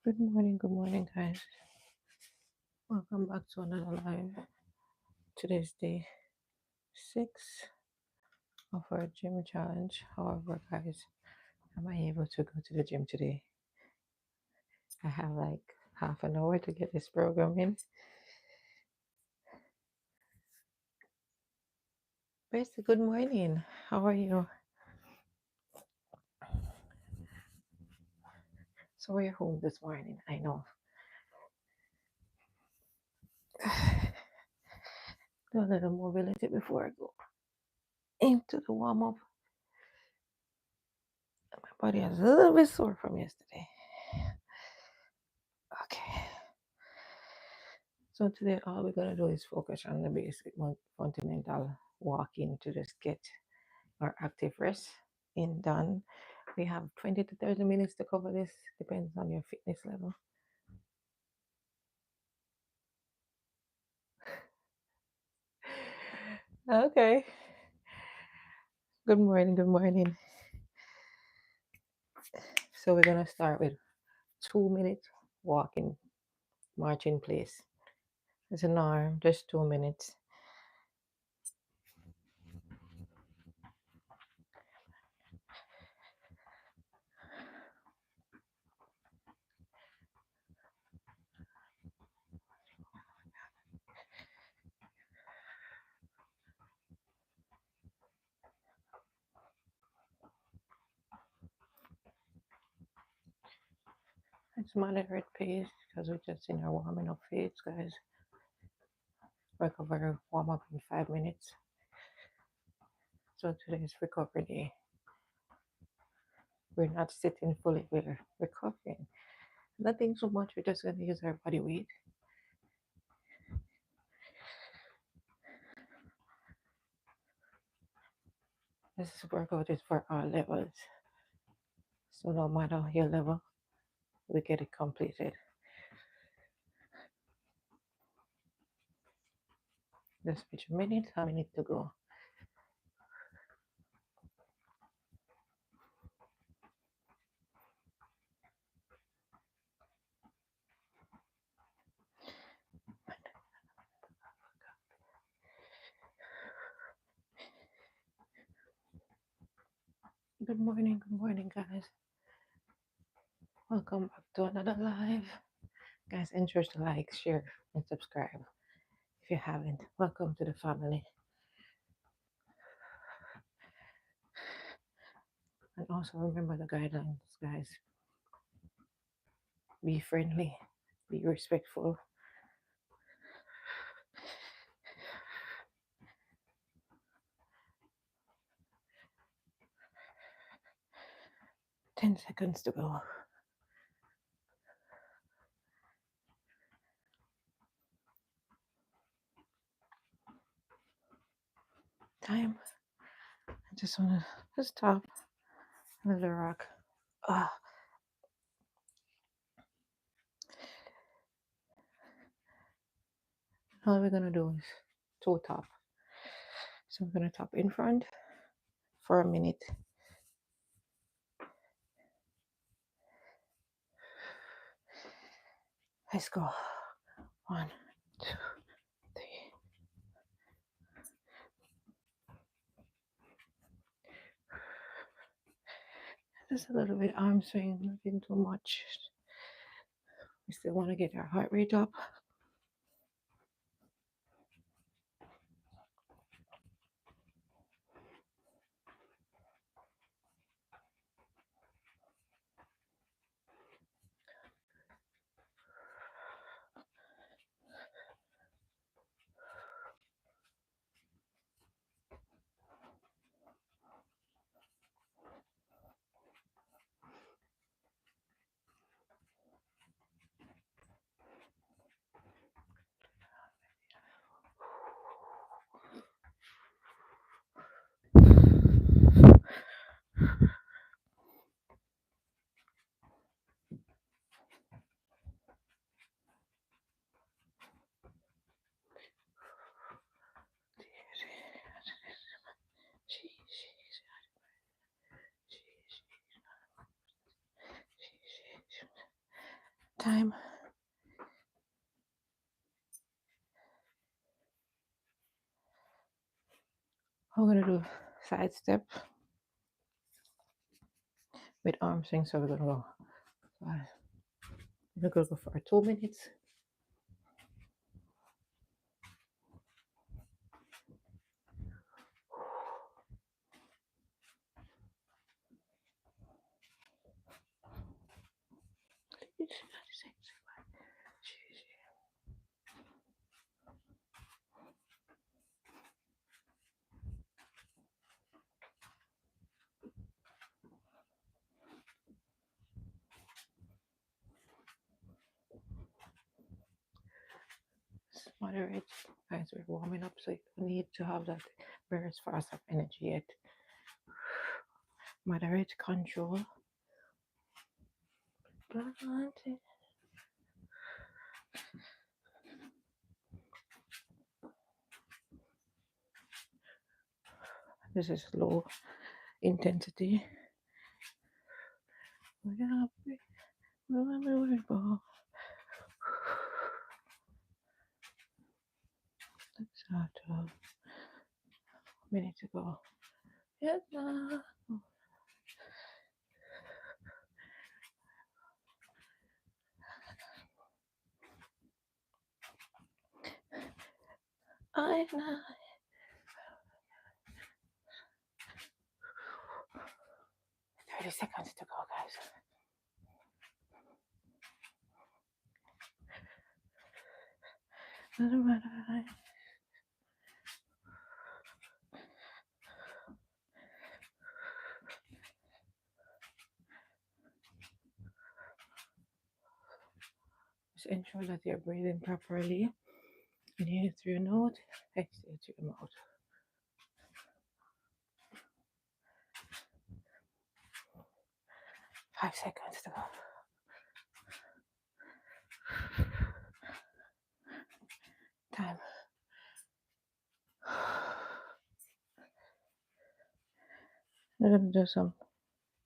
Good morning, guys. Welcome back to another live. Today's day 6 of our gym challenge. However, guys, am I able to go to the gym today? I have like half an hour to get this program in. Bestie, good morning. How are you? So we're home this morning. I know. Do a little mobility before I go into the warm up. My body is a little bit sore from yesterday. Okay. So today all we're gonna do is focus on the basic fundamental walking to just get our active rest in done. We have 20 to 30 minutes to cover this, depends on your fitness level. Okay. Good morning, good morning. So we're gonna start with 2 minutes walking, march in place. It's an arm, just 2 minutes. It's moderate pace because we're just in our warming up phase, guys. Recover, warm up in 5 minutes. So today's recovery day. We're not sitting fully, we're recovering. Nothing so much, we're just gonna use our body weight. This workout is for all levels. So no matter your level, we get it completed. Just which minute, how minute to go. Good morning, guys. Welcome back to another live. Guys, ensure to like, share, and subscribe. If you haven't, welcome to the family. And also remember the guidelines, guys. Be friendly, be respectful. Ten seconds to go. Time. I just wanna stop. Another rock. Ah. All we're gonna do is toe top. So we're gonna top in front for a minute. Let's go. 1, 2, 3. Just a little bit arm swing, nothing too much. We still want to get our heart rate up. Time. I'm gonna do side step with arm swing. So we're gonna go. We're gonna go for 2 minutes. Moderate, guys. We're warming up, so you don't need to have that burst fast of energy yet. Moderate control. This is low intensity. Let's have 12 minutes to go. Yeah. I know. 30 seconds to go, guys. Just ensure that you're breathing properly. Inhale through your nose, exhale through your mouth. 5 seconds to go. Time. We're going to do some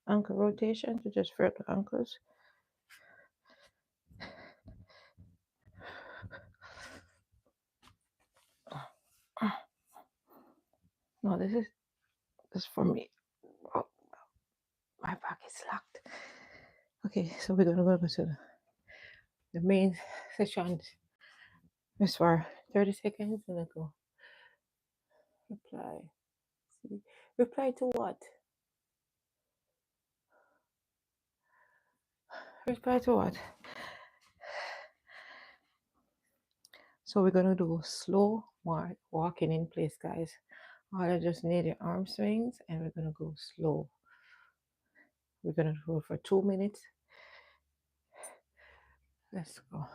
ankle rotation to just front the ankles. No, this is for me. Oh, my back is locked. Okay, so we're going to go to the main session. This for 30 seconds and then go. Reply. See? Reply to what? Reply to what? So we're gonna do slow walking in place, guys. All I just need your arm swings and we're gonna go slow. We're gonna go for 2 minutes. Let's go.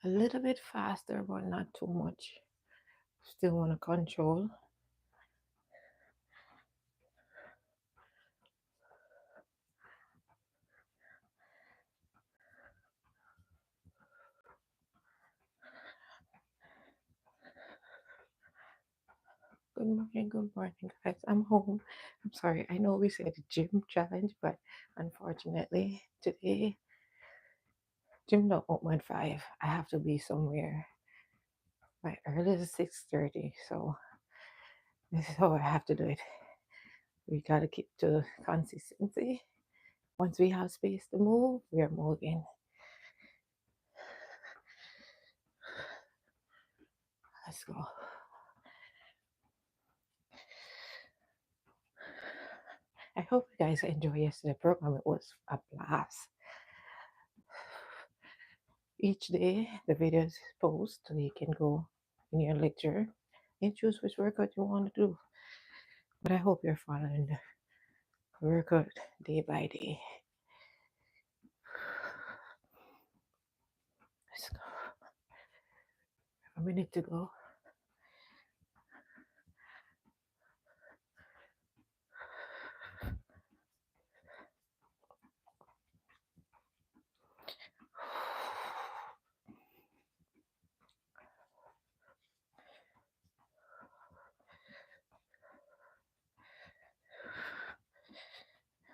A little bit faster, but not too much. Still wanna control. Good morning, guys. I'm home. I'm sorry. I know we said gym challenge, but unfortunately today gym don't open at 5. I have to be somewhere by early as 6:30. So this is how I have to do it. We gotta keep to consistency. Once we have space to move, we are moving. Let's go. I hope you guys enjoy yesterday's program. It was a blast. Each day the videos post so you can go in your lecture and choose which workout you want to do. But I hope you're following the workout day by day. Let's go. A minute to go.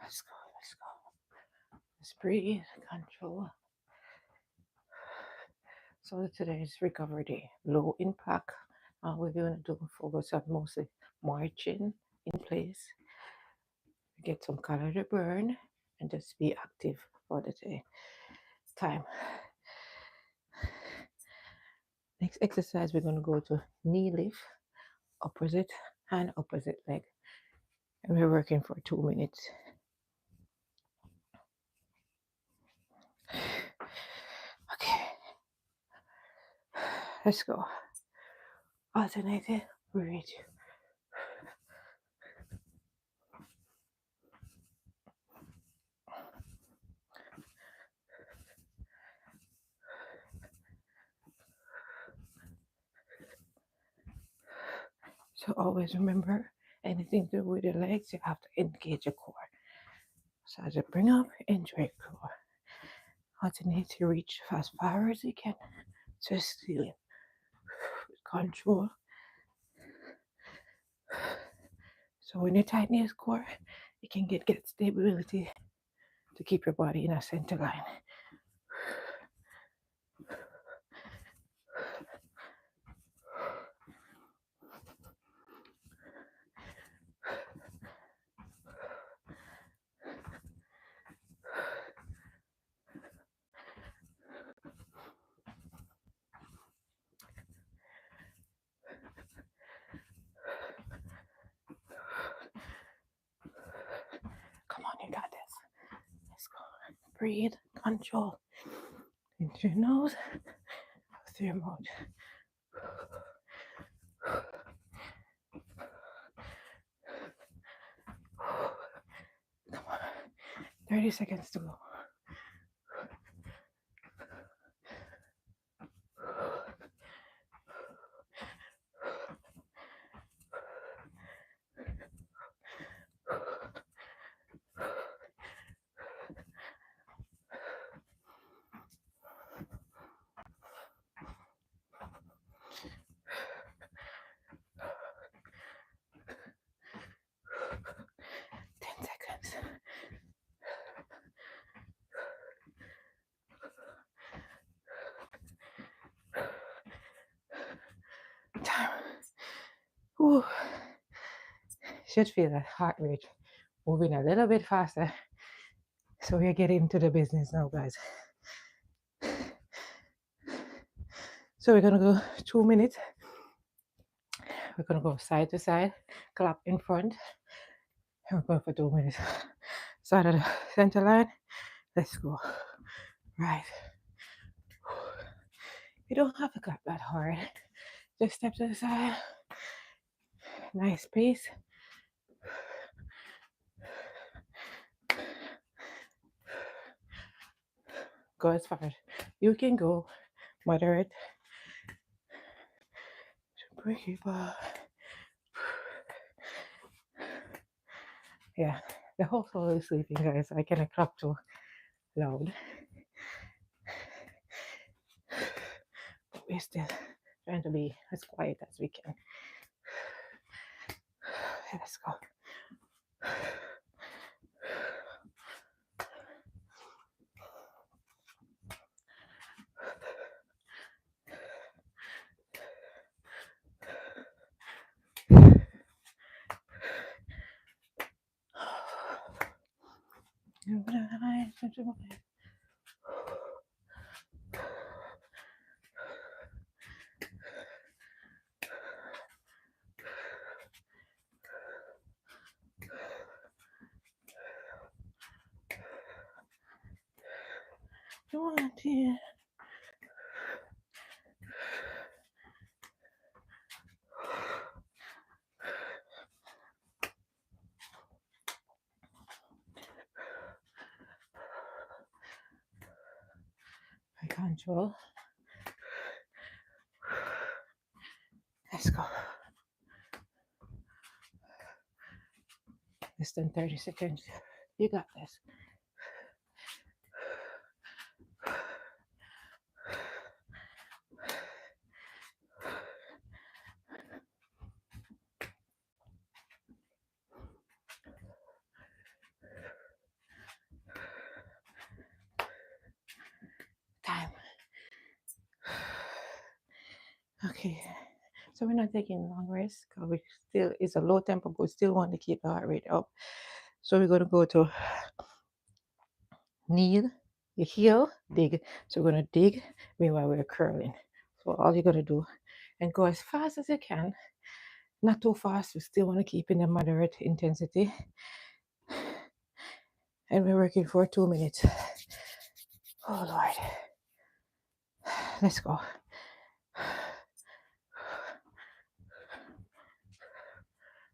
Let's go. Let's Breathe, control. So today's recovery day, low impact. We're going to do focus on mostly marching in place, get some calorie burn, and just be active for the day. Time. Next exercise, we're going to go to knee lift, opposite hand, opposite leg. And we're working for 2 minutes. Okay, let's go. Alternating, breathe. So always remember, anything to do with your legs, you have to engage your core. So as you bring up, enjoy your core. Alternate to reach as far as you can. Just feeling control. So when you tighten your core, you can get stability to keep your body in a center line. Come on, you got this. Let's go. Breathe, control. Into your nose, through your mouth. Come on. 30 seconds to go. Time. Whew. Should feel that heart rate moving a little bit faster. So we're getting into the business now, guys. So we're gonna go 2 minutes. We're gonna go side to side, clap in front. And we're going for 2 minutes. Start at the center line. Let's go. Right. You don't have to clap that hard. Just step to the side. Nice pace. Go as far as you can go. Moderate. Breathe. Yeah, the whole floor is sleeping, guys. I cannot clap too loud. But we're still trying to be as quiet as we can. Let's go. Control. Let's go. Less than 30 seconds. You got this. Okay, so we're not taking long rest because we still it's a low tempo, but we still want to keep the heart rate up. So we're gonna go to kneel, your heel, dig. So we're gonna dig meanwhile we're curling. So all you're gonna do and go as fast as you can, not too fast. We still want to keep in a moderate intensity, and we're working for 2 minutes. Oh Lord, let's go.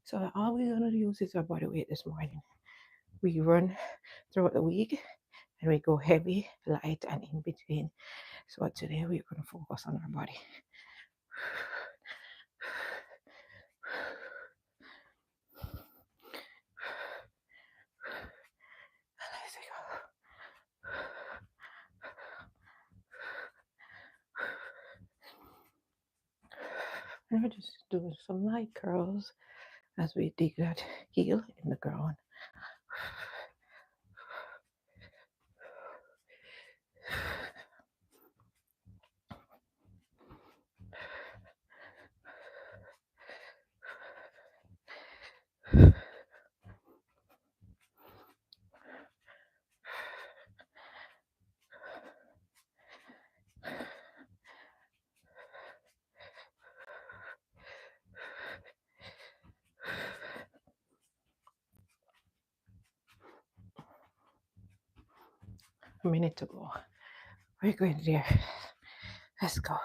So all we're gonna use is our body weight this morning. We run throughout the week and we go heavy, light, and in between. So today we're gonna focus on our body. Let's go. And we're just doing some light curls as we dig that heel in the ground. A minute to go. We're going there. Let's go.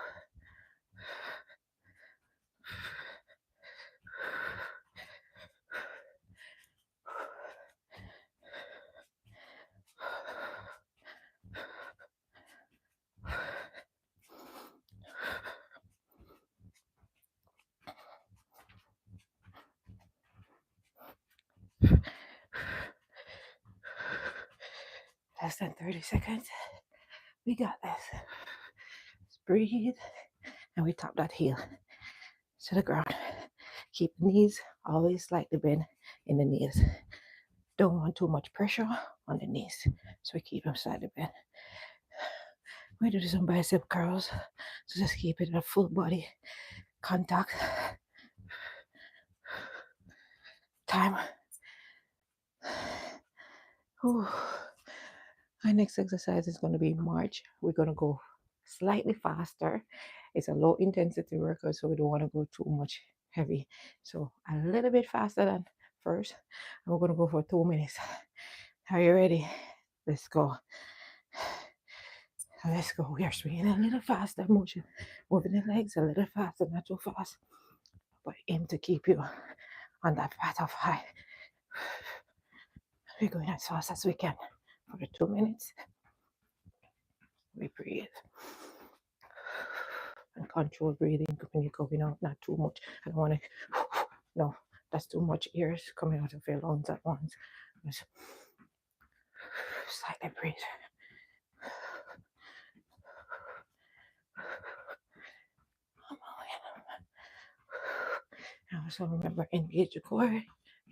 Less than 30 seconds. We got this. Just breathe. And we tap that heel to the ground. Keep the knees always slightly bent in the knees. Don't want too much pressure on the knees. So we keep them slightly bent. We do some bicep curls. So just keep it a full body contact. Time. Whew. Our next exercise is going to be march. We're going to go slightly faster. It's a low intensity workout, so we don't want to go too much heavy. So a little bit faster than first. And we're going to go for 2 minutes. Are you ready? Let's go. Let's go. We are swinging a little faster motion. Moving the legs a little faster, not too fast. But aim to keep you on that path of high. We're going as fast as we can for the 2 minutes. We breathe. And control breathing when you're going out, not too much. I don't want to, no, that's too much air coming out of your lungs at once. Just slightly breathe. And also remember, engage the core,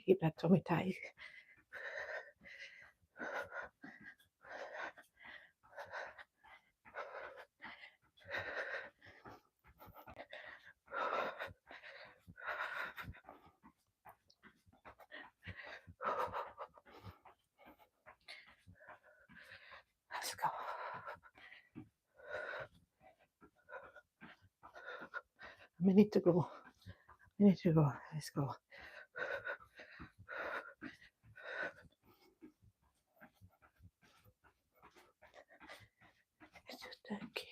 keep that tummy tight. Let's go. A minute to go. Minute to go. Let's go. It's just thank you.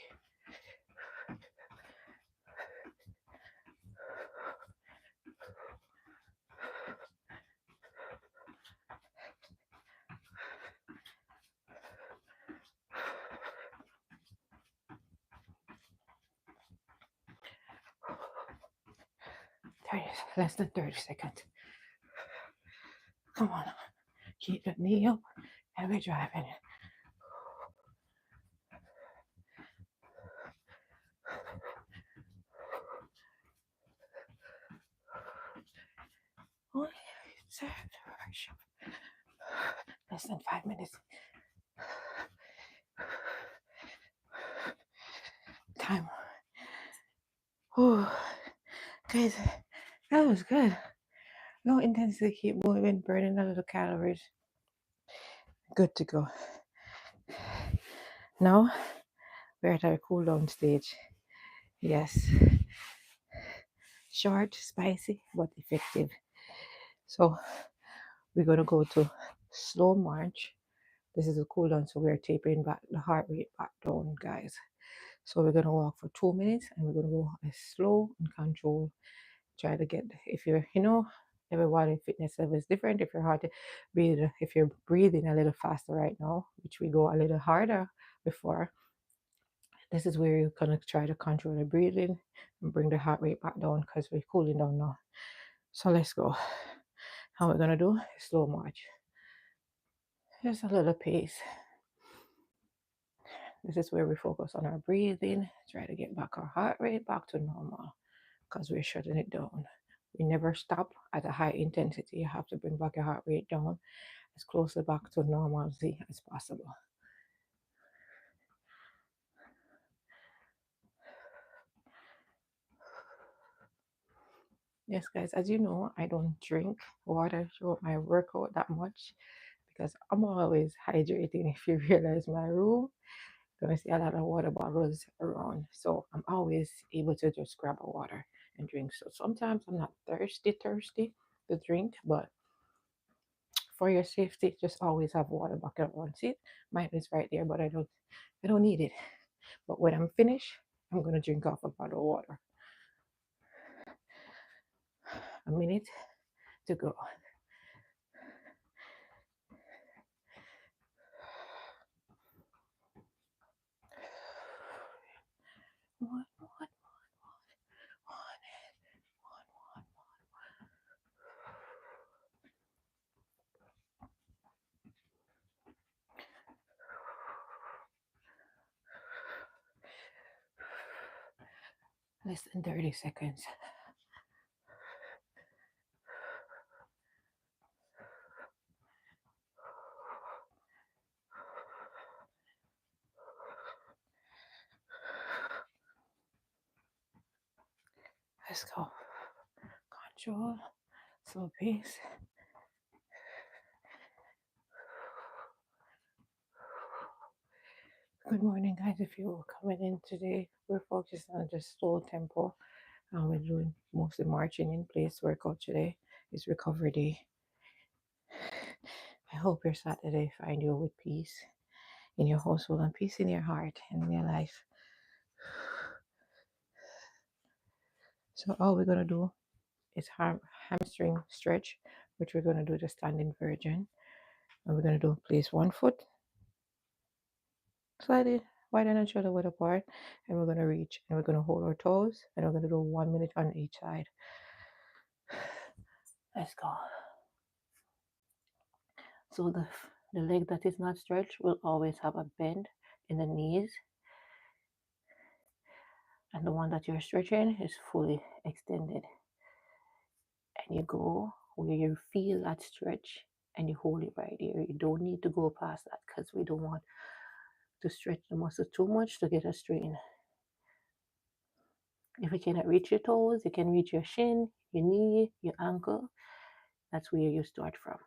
30, less than 30 seconds. Come on. Keep the knee up and we're driving it. Oh, less than 5 minutes. Time. Oh, guys, that was good. No intensity, keep moving, burning a little calories. Good to go. Now we're at our cool down stage. Yes, short, spicy, but effective. So we're gonna go to slow march. This is a cool down, so we're tapering back the heart rate back down, guys. So we're gonna walk for 2 minutes and we're gonna go as slow and control. Try to get if you're everybody fitness level is different. If you're hard to breathe, if you're breathing a little faster right now, which we go a little harder before, this is where you're gonna try to control the breathing and bring the heart rate back down because we're cooling down now. So let's go. How we're gonna do slow march. Just a little pace. This is where we focus on our breathing, try to get back our heart rate back to normal because we're shutting it down. We never stop at a high intensity. You have to bring back your heart rate down as closely back to normalcy as possible. Yes, guys, as you know, I don't drink water throughout my workout that much because I'm always hydrating. If you realize my room, you're gonna see a lot of water bottles around. So I'm always able to just grab a water and drink. So sometimes I'm not thirsty to drink, but for your safety, just always have water bucket around. See, mine is right there, but I don't need it. But when I'm finished, I'm gonna drink off a bottle of water. A minute to go. One, one, one, one. Less than 30 seconds. Let's go. Control, slow pace. Good morning, guys. If you're coming in today, we're focused on just slow tempo. And we're doing mostly marching in place workout today. It's recovery day. I hope your Saturday find you with peace in your household and peace in your heart and in your life. So all we're gonna do is hamstring stretch, which we're gonna do the standing version. And we're gonna do place one foot slightly wider than shoulder width apart, and we're gonna reach and we're gonna hold our toes, and we're gonna do 1 minute on each side. Let's go. So the leg that is not stretched will always have a bend in the knees, and the one that you're stretching is fully extended. And you go where you feel that stretch and you hold it right there. You don't need to go past that because we don't want to stretch the muscle too much to get a strain. If you cannot reach your toes, you can reach your shin, your knee, your ankle. That's where you start from.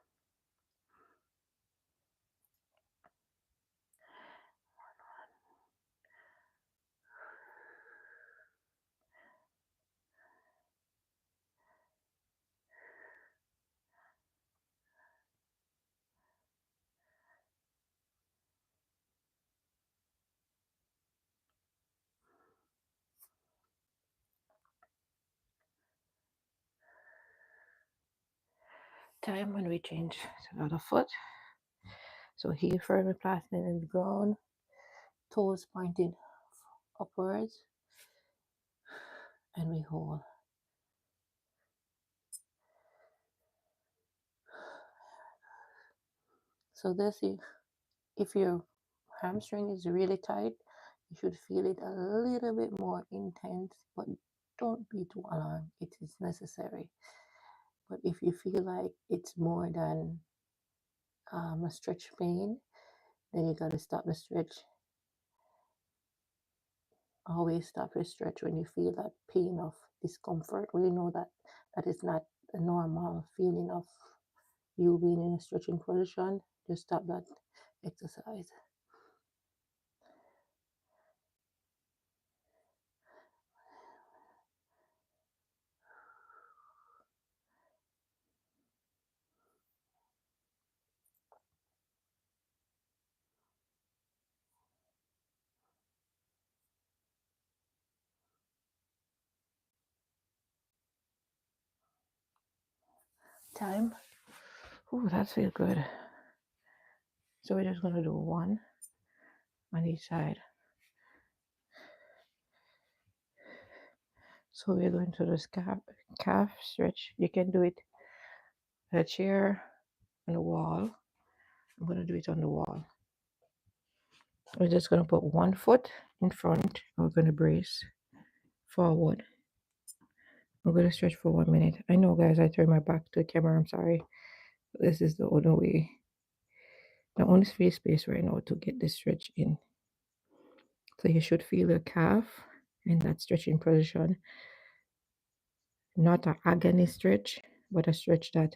Time when we change to the other foot. So heel firmly planted in the ground, toes pointed upwards, and we hold. So this is, if your hamstring is really tight, you should feel it a little bit more intense, but don't be too alarmed. It is necessary. But if you feel like it's more than a stretch pain, then you got to stop the stretch Always stop your stretch when you feel that pain of discomfort, or you know that that is not a normal feeling of you being in a stretching position. Just stop that exercise. Time. Ooh, that feels good. So we're just gonna do one on each side. So we're going to the calf stretch. You can do it at a chair, on the wall. I'm gonna do it on the wall. We're just gonna put one foot in front. We're gonna brace forward. I'm gonna stretch for 1 minute. I know, guys, I turned my back to the camera. I'm sorry. This is the only way, the only free space right now to get this stretch in. So you should feel your calf in that stretching position. Not an agony stretch, but a stretch that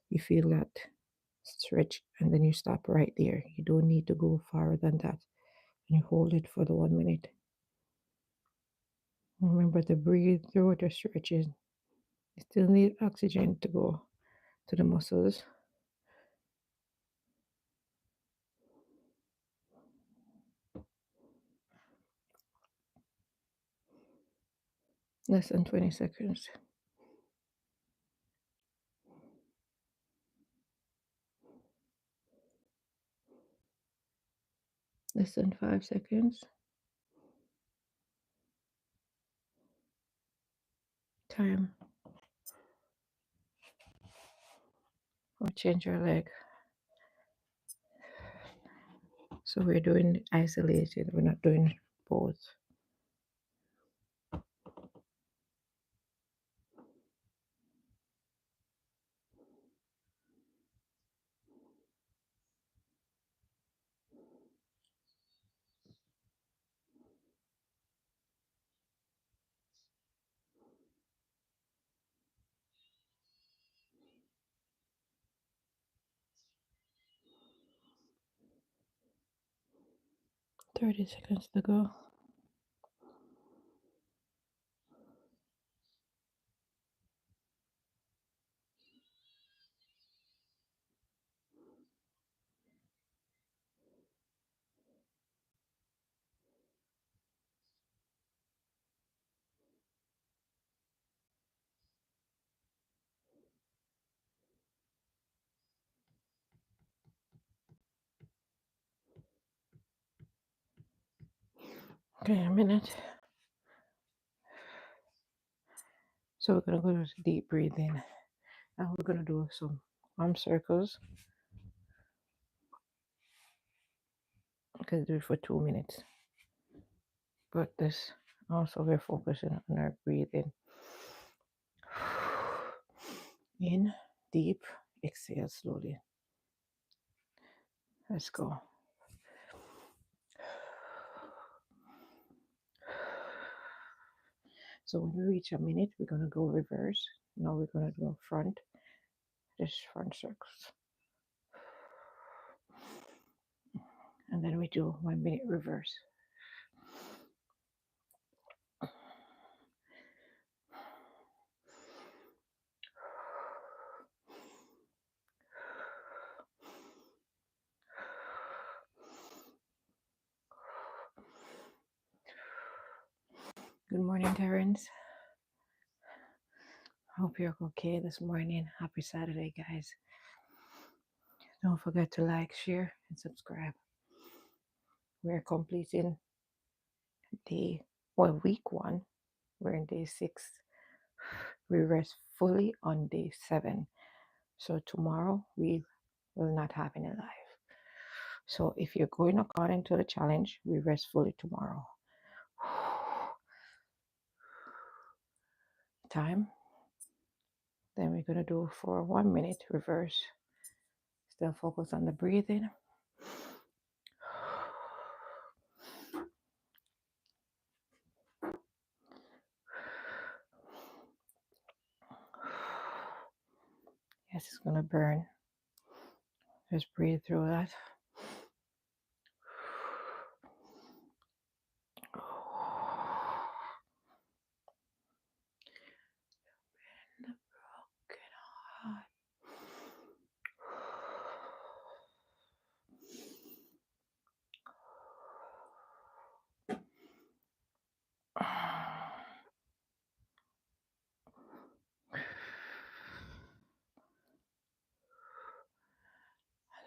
you feel that stretch and then you stop right there. You don't need to go farther than that. And you hold it for the 1 minute. Remember to breathe through your stretches. You still need oxygen to go to the muscles. Less than 20 seconds. Less than 5 seconds. Time. Or change your leg. So we're doing isolated, we're not doing both. Thirty seconds to go. Okay, a minute. So we're gonna go to deep breathing, and we're gonna do some arm circles. We can do it for 2 minutes. But this also we're focusing on our breathing. In, deep, exhale slowly. Let's go. So when we reach a minute, we're gonna go reverse. Now we're gonna go front, just front circles. And then we do 1 minute reverse. Good morning, Terrence. Hope you're okay this morning. Happy Saturday, guys. Don't forget to like, share, and subscribe. We're completing week 1. We're in day 6. We rest fully on day 7. So tomorrow we will not have any live. So if you're going according to the challenge, we rest fully tomorrow. Time. Then we're gonna do for 1 minute reverse. Still focus on the breathing. Yes, it's gonna burn. Just breathe through that.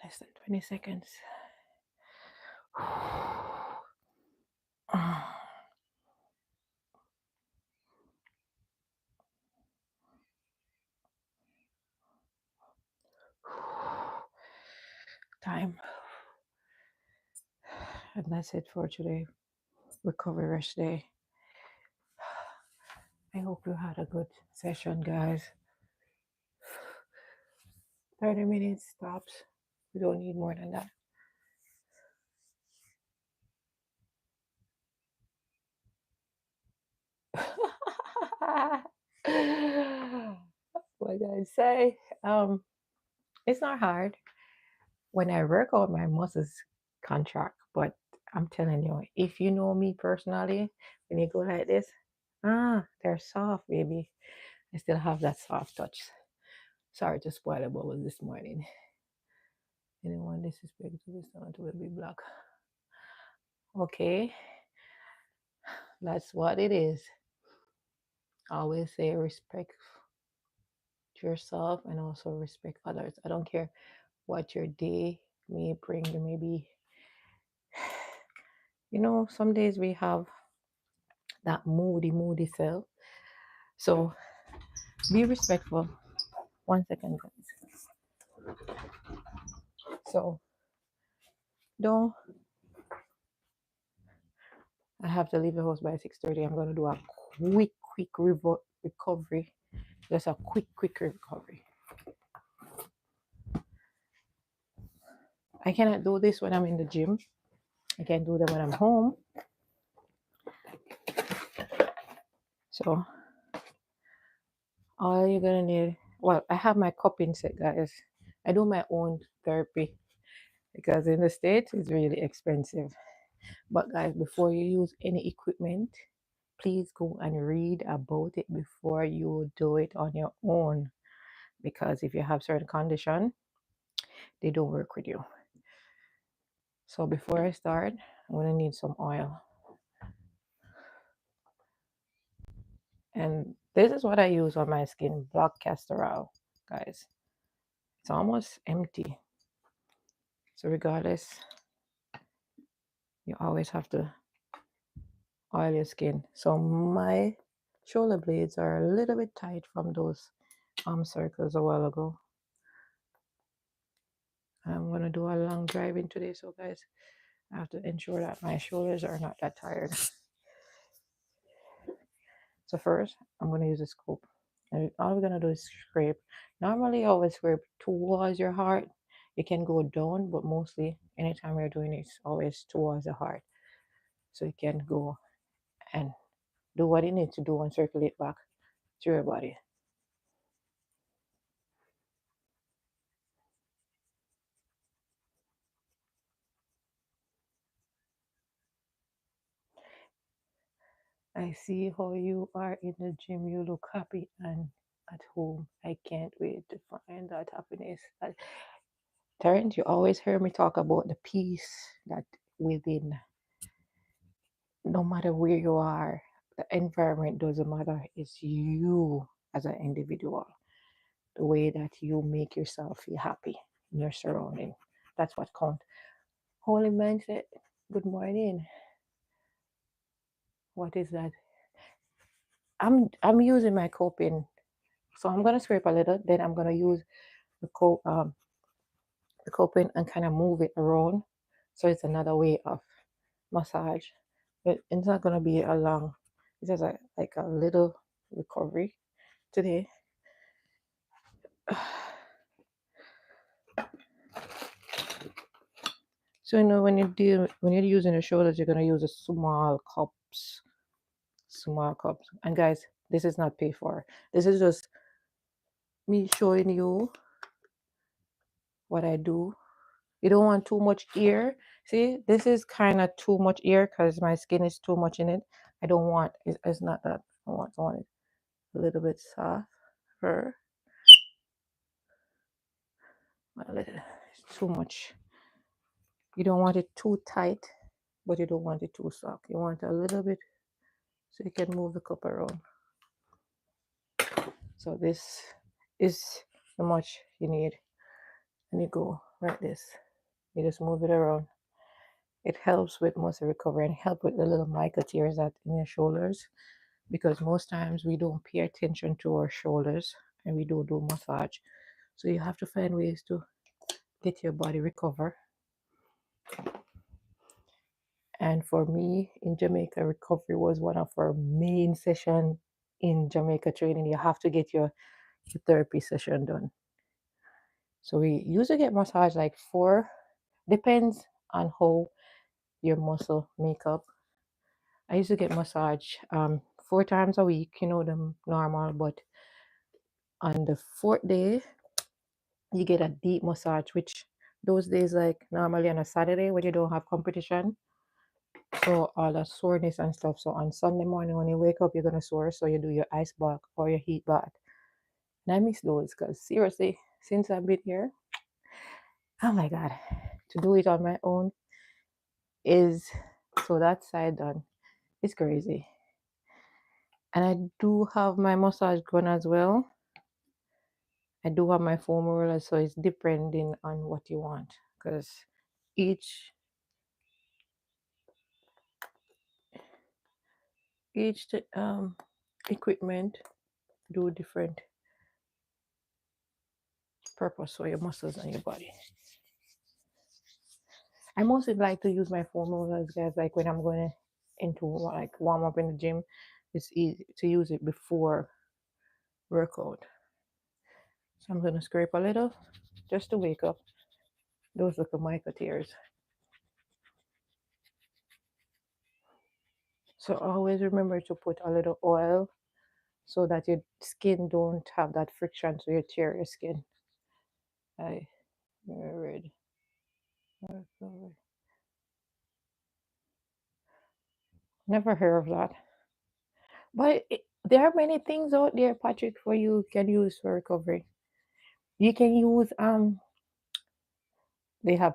Less than 20 seconds. Time. And that's it for today. Recovery rest day. I hope you had a good session, guys. 30 minutes stops. We don't need more than that. What did I say? It's not hard. When I work out, my muscles contract. But I'm telling you, if you know me personally, when you go like this, they're soft, baby. I still have that soft touch. Sorry to spoil the bubbles this morning. Anyone disrespect to this sound will be black. Okay, that's what it is. Always say respect yourself and also respect others. I don't care what your day may bring. You may be, some days we have that moody self. So be respectful. 1 second, guys. So don't. I have to leave the house by 6:30. I'm gonna do a quick recovery. Just a quick recovery. I cannot do this when I'm in the gym. I can do them when I'm home. So all you're gonna need, well, I have my cupping set, guys. I do my own therapy because in the States it's really expensive. But guys, before you use any equipment, please go and read about it before you do it on your own. Because if you have certain condition, they don't work with you. So before I start, I'm gonna need some oil. And this is what I use on my skin, black castor oil, guys. It's almost empty. So regardless, you always have to oil your skin. So my shoulder blades are a little bit tight from those arm circles a while ago. I'm gonna do a long driving today, so guys, I have to ensure that my shoulders are not that tired. So first, I'm gonna use a scope. And all we're gonna do is scrape. Normally, I always scrape towards your heart. You can go down, but mostly, anytime you're doing it, it's always towards the heart. So you can go and do what you need to do and circulate back to your body. I see how you are in the gym. You look happy and at home. I can't wait to find that happiness. Terrence, you always hear me talk about the peace that within, no matter where you are, the environment doesn't matter. It's you as an individual, the way that you make yourself feel happy in your surrounding. That's what counts. Holy mindset. Good morning. What is that? I'm using my coping. So I'm gonna scrape a little, then I'm gonna use the the coping and kind of move it around. So it's another way of massage. But it's not gonna be a long. It's just like a little recovery today. So when you're using the shoulders, you're gonna use a small cups. And guys, this is not paid for. This is just me showing you what I do. You don't want too much air. See, this is kind of too much air because my skin is too much in it. I don't want it's not that. I want it a little bit softer. It's too much. You don't want it too tight, but you don't want it too soft. You want a little bit so you can move the cup around. So this is how much you need. And you go like this. You just move it around. It helps with muscle recovery and help with the little micro tears that in your shoulders, because most times we don't pay attention to our shoulders and we don't do massage. So you have to find ways to get your body recover. And for me in Jamaica, recovery was one of our main session in Jamaica training. You have to get your therapy session done. So we usually get massage like 4, depends on how your muscle makeup. I used to get massage 4 times a week, the normal, but on the 4th day you get a deep massage, which those days like normally on a Saturday when you don't have competition. So all the soreness and stuff. So on Sunday morning when you wake up, you're gonna sore. So you do your ice bath or your heat bath. And I miss those because seriously, since I've been here, oh my god, to do it on my own is so that side done. It's crazy. And I do have my massage gun as well. I do have my foam roller, so it's depending on what you want because each equipment do different purpose for your muscles and your body. I mostly like to use my foam rollers, guys, like when I'm going into like warm up in the gym. It's easy to use it before workout. So I'm gonna scrape a little just to wake up those little micro tears. So always remember to put a little oil so that your skin don't have that friction so you tear your skin. I read. Never heard of that. But there are many things out there, Patrick, for you can use for recovery. You can use they have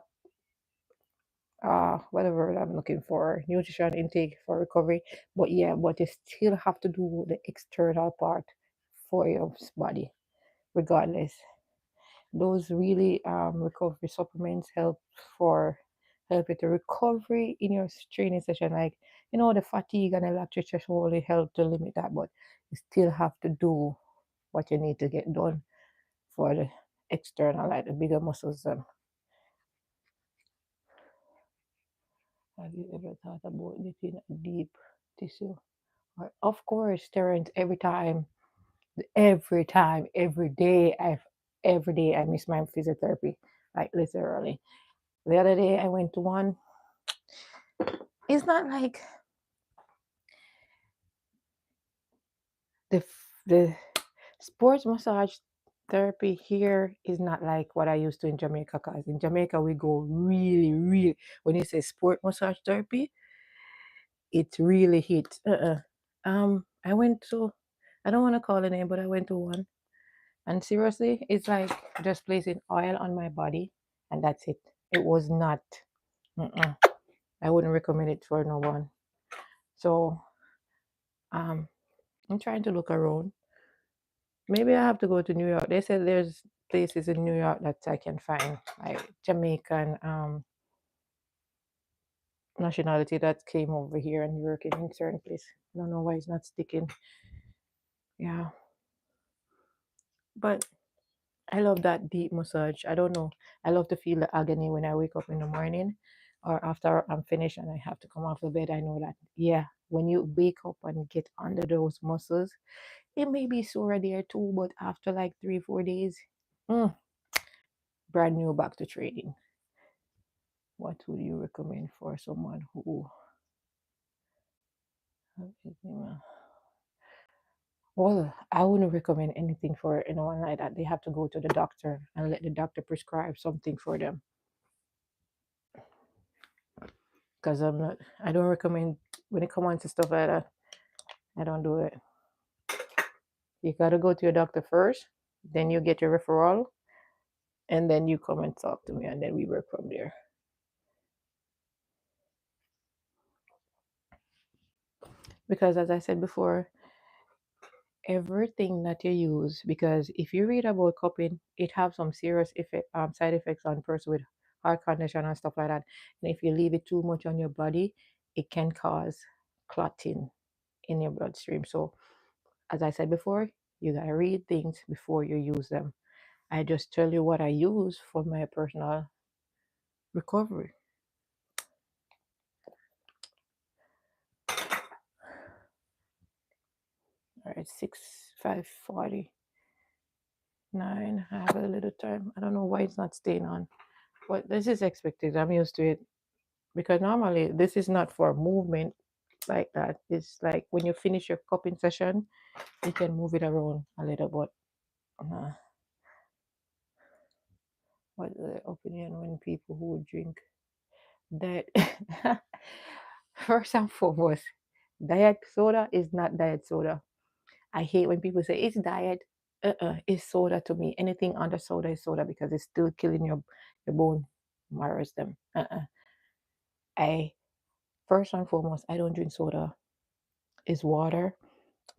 whatever I'm looking for, nutrition intake for recovery. But yeah, but you still have to do the external part for your body, regardless. Those really recovery supplements help with the recovery in your training session. Like the fatigue and the lactic threshold will help to limit that, but you still have to do what you need to get done for the external, like the bigger muscles. Have you ever thought about getting a deep tissue? Of course, Terrence, every time, every day I miss my physiotherapy, like literally. The other day I went to one. It's not like the sports massage therapy here is not like what I used to in Jamaica. Cause in Jamaica we go really, really. When you say sport massage therapy, it really hits. I went to. I don't want to call the name, but I went to one. And seriously, it's like just placing oil on my body and that's it. It was not, mm-mm. I wouldn't recommend it for no one. So I'm trying to look around. Maybe I have to go to New York. They said there's places in New York that I can find, like Jamaican nationality that came over here and working in certain place. I don't know why it's not sticking. Yeah. But I love that deep massage. I don't know. I love to feel the agony when I wake up in the morning or after I'm finished and I have to come off the bed. I know that, yeah, when you wake up and get under those muscles, it may be sore there too, but after like 3-4 days, mm, brand new back to training. What would you recommend for someone who Well, I wouldn't recommend anything for anyone like that. They have to go to the doctor and let the doctor prescribe something for them. Because I don't recommend when it comes on to stuff like that. I don't do it. You got to go to your doctor first, then you get your referral, and then you come and talk to me, and then we work from there. Because as I said before, everything that you use, because if you read about cupping, it have some serious side effects on person with heart condition and stuff like that. And if you leave it too much on your body, it can cause clotting in your bloodstream. So as I said before, you gotta read things before you use them. I just tell you what I use for my personal recovery. All right, 5:49. I have a little time. I don't know why it's not staying on, but this is expected. I'm used to it because normally this is not for movement like that. It's like when you finish your cupping session, you can move it around a little bit. Uh, what's the opinion when people who drink that? First and foremost, diet soda is not diet soda. I hate when people say it's diet. It's soda to me. Anything under soda is soda because it's still killing your bone marrows them. I first and foremost, I don't drink soda. It's water,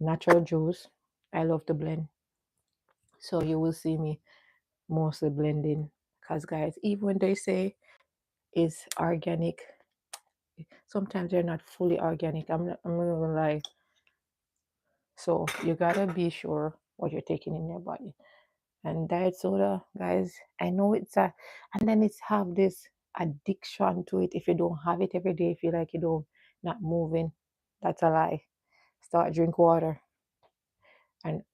natural juice. I love to blend. So you will see me mostly blending. Because guys, even when they say it's organic, sometimes they're not fully organic. I'm not gonna lie. So you gotta be sure what you're taking in your body. And diet soda, guys, I know and then it's have this addiction to it. If you don't have it every day, feel like you don't not moving. That's a lie. Start drink water, and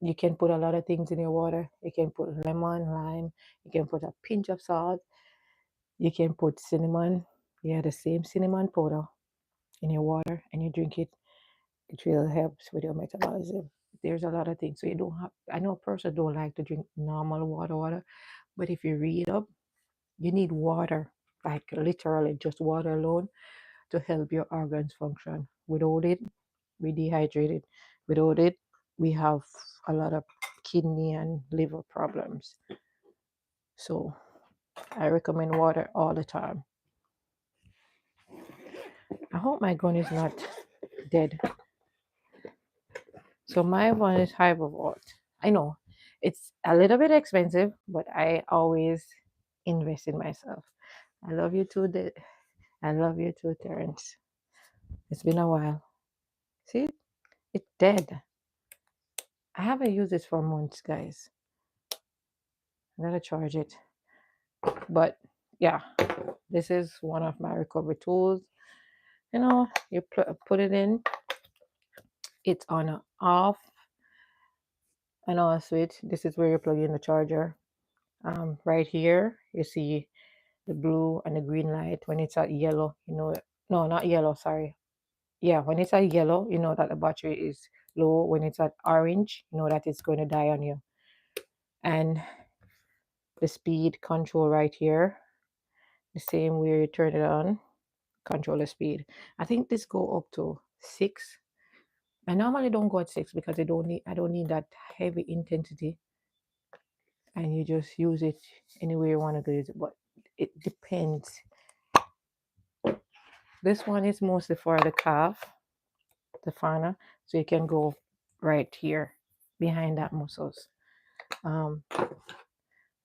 you can put a lot of things in your water. You can put lemon, lime. You can put a pinch of salt. You can put cinnamon. Yeah, the same cinnamon powder in your water, and you drink it. It really helps with your metabolism. There's a lot of things. So you don't have. I know a person don't like to drink normal water, but if you read up, you need water, like literally just water alone, to help your organs function. Without it, we dehydrated. Without it, we have a lot of kidney and liver problems. So I recommend water all the time. I hope my gun is not dead. So my one is Hypervolt. I know it's a little bit expensive, but I always invest in myself. I love you too. I love you too, Terrence. It's been a while. See, it's dead. I haven't used this for months, guys. I gotta charge it. But yeah, this is one of my recovery tools. You know, you put it in, it's on a off and on a switch. This is where you plug in the charger. Right here, you see the blue and the green light. When it's at yellow, you know, no, not yellow, sorry. Yeah, when it's at yellow, you know that the battery is low. When it's at orange, you know that it's going to die on you. And the speed control right here, the same way you turn it on, control the speed. I think this go up to 6. I normally don't go at 6 because I don't need that heavy intensity, and you just use it any way you want to use it, but it depends. This one is mostly for the calf, the fana, so you can go right here behind that muscles. Um,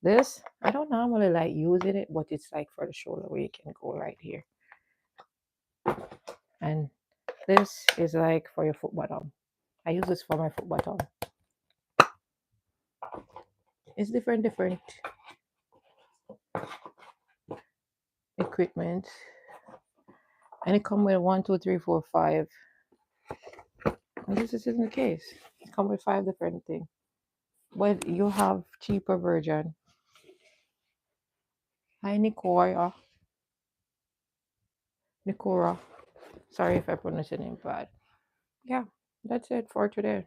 this I don't normally like using it, but it's like for the shoulder where you can go right here. And this is like for your foot bottom. I use this for my foot bottom. It's different equipment, and it come with 1, 2, 3, 4, 5. And this isn't the case. It come with 5 different things. But you have cheaper version. Hi, Nicora. Sorry if I pronounce your name bad. Yeah, that's it for today.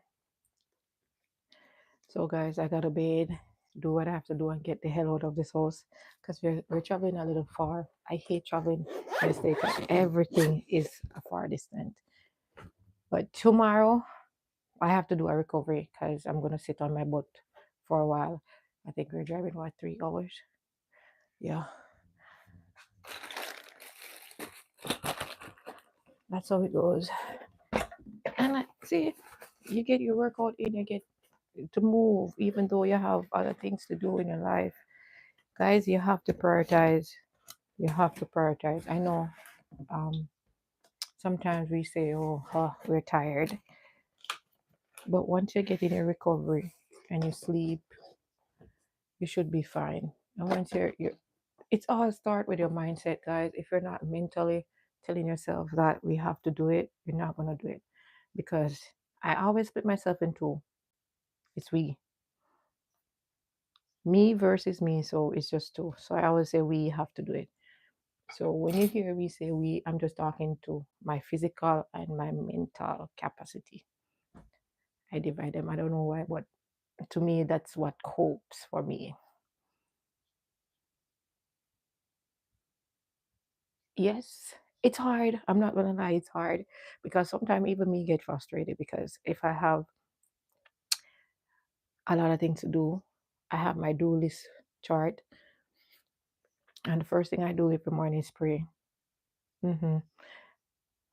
So, guys, I gotta bed, do what I have to do, and get the hell out of this house because we're traveling a little far. I hate traveling in the state. Everything is a far distance. But tomorrow, I have to do a recovery because I'm gonna sit on my butt for a while. I think we're driving what 3 hours. Yeah, that's how it goes. And see, you get your workout in, you get to move, even though you have other things to do in your life. Guys, you have to prioritize. You have to prioritize. I know um, sometimes we say, oh, we're tired. But once you get in a recovery and you sleep, you should be fine. And once you're it's all start with your mindset, guys. If you're not mentally telling yourself that we have to do it, you're not gonna do it. Because I always split myself in two. It's me versus me, so it's just two. So I always say we have to do it. So when you hear me say we, I'm just talking to my physical and my mental capacity. I divide them. I don't know why, but to me, that's what copes for me. Yes, it's hard. I'm not gonna lie, it's hard because sometimes even me get frustrated because if I have a lot of things to do, I have my do list chart, and the first thing I do every morning is pray. hmm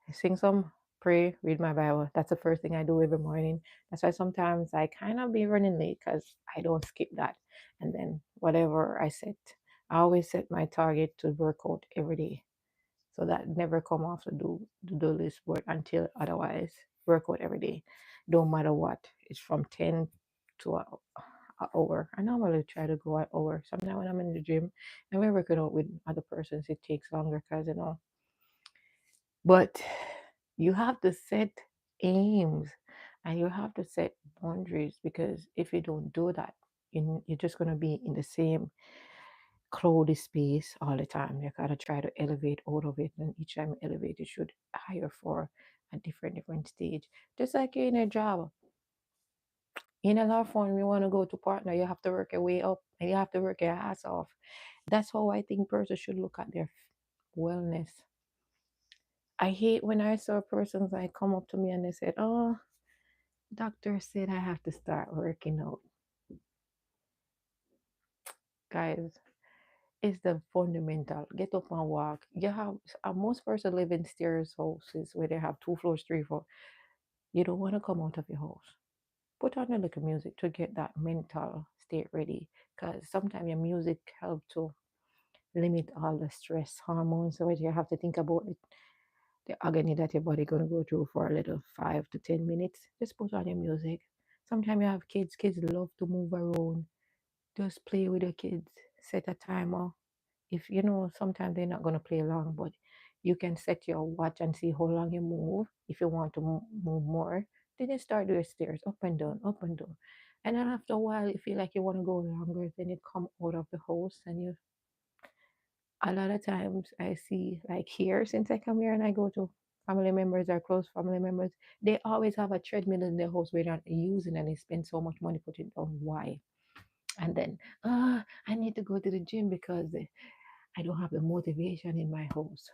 I sing some, pray, read my Bible. That's the first thing I do every morning. That's why sometimes I kind of be running late because I don't skip that. And then whatever I set, I always set my target to work out every day. So that never come off the do list board until otherwise. Work out every day, don't matter what. It's from 10 to a hour. I normally try to go an hour. Sometimes when I'm in the gym and we're working out with other persons, it takes longer because but you have to set aims and you have to set boundaries because if you don't do that, you're just going to be in the same cloudy space all the time. You gotta try to elevate out of it, and each time you elevate, you should hire for a different stage. Just like in a job, in a law firm, you want to go to partner, you have to work your way up, and you have to work your ass off. That's how I think persons should look at their wellness. I hate when I saw persons like come up to me and they said, "Oh, doctor said I have to start working out." Guys, it's the fundamental. Get up and walk. You have most persons live in stairs houses where they have 2 floors, 3 floors. You don't want to come out of your house. Put on a little music to get that mental state ready. Because sometimes your music help to limit all the stress hormones. So you have to think about it, the agony that your body gonna go through for a little 5 to 10 minutes. Just put on your music. Sometimes you have kids. Kids love to move around. Just play with your kids. Set a timer. If sometimes they're not going to play long, but you can set your watch and see how long you move. If you want to move more, then you start doing stairs up and down, up and down. And then after a while, you feel like you want to go longer, then you come out of the house and you. A lot of times I see, like here, since I come here and I go to family members or close family members, they always have a treadmill in their house where they're not using and they spend so much money putting it on. Why? And then, I need to go to the gym because I don't have the motivation in my house.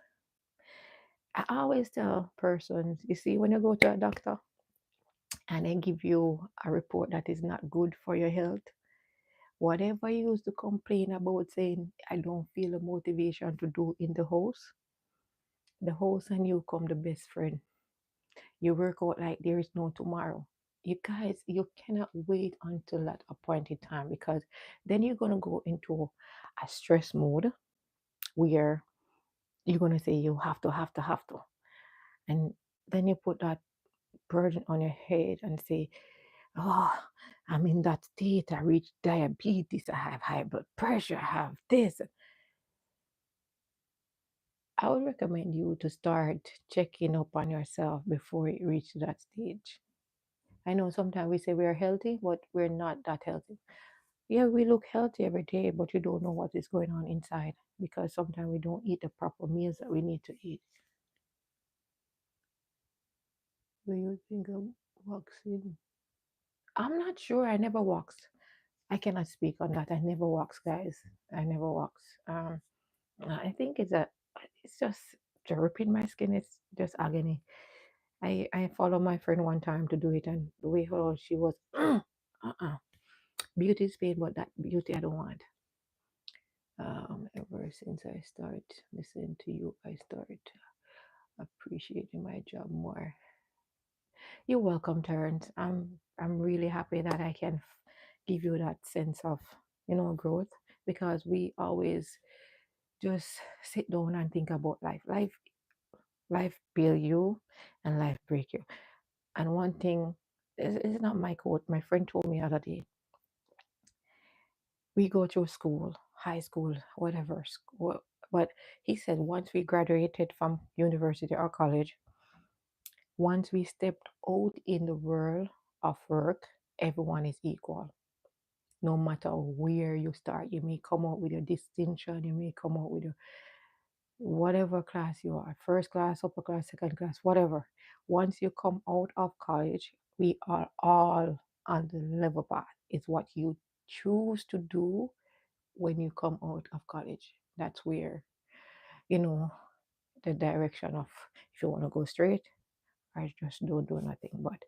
I always tell persons, you see, when you go to a doctor and they give you a report that is not good for your health, whatever you used to complain about saying, I don't feel a motivation to do in the house and you come the best friend. You work out like there is no tomorrow. You guys, you cannot wait until that appointed time because then you're going to go into a stress mode where you're going to say you have to, have to, have to. And then you put that burden on your head and say, oh, I'm in that state. I reach diabetes. I have high blood pressure. I have this. I would recommend you to start checking up on yourself before you reach that stage. I know sometimes we say we're healthy, but we're not that healthy. Yeah, we look healthy every day, but you don't know what is going on inside because sometimes we don't eat the proper meals that we need to eat. Do you think of vaccine? I'm not sure. I never walks. I cannot speak on that. I never walks, guys. I never walks. I think it's just dripping my skin. It's just agony. I follow my friend one time to do it, and the way how she was, beauty is pain, but that beauty I don't want. Ever since I started listening to you, I started appreciating my job more. You're welcome, Terrence. I'm really happy that I can give you that sense of growth, because we always just sit down and think about life. Life build you, and life break you. And one thing is not my quote. My friend told me the other day. We go through school, high school, whatever school, but he said once we graduated from university or college, once we stepped out in the world of work, everyone is equal. No matter where you start, you may come out with a distinction, you may come out with a whatever class you are, first class, upper class, second class, whatever. Once you come out of college, we are all on the level path. It's what you choose to do when you come out of college. That's where, you know, the direction of if you want to go straight or just don't do nothing. But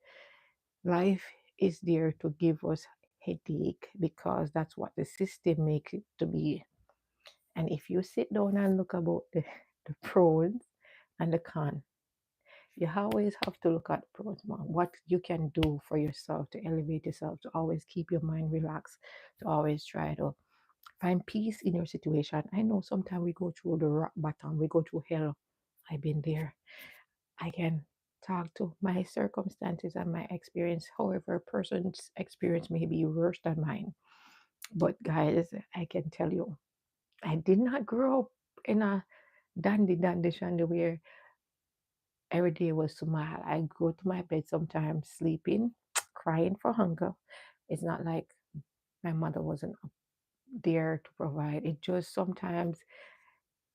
life is there to give us headache because that's what the system makes it to be. And if you sit down and look about the pros and the cons, you always have to look at the pros, man. What you can do for yourself to elevate yourself, to always keep your mind relaxed, to always try to find peace in your situation. I know sometimes we go through the rock bottom, we go through hell. I've been there. I can talk to my circumstances and my experience. However, a person's experience may be worse than mine. But guys, I can tell you, I did not grow up in a dandy shandy where every day was smile. I go to my bed sometimes sleeping, crying for hunger. It's not like my mother wasn't there to provide. It just sometimes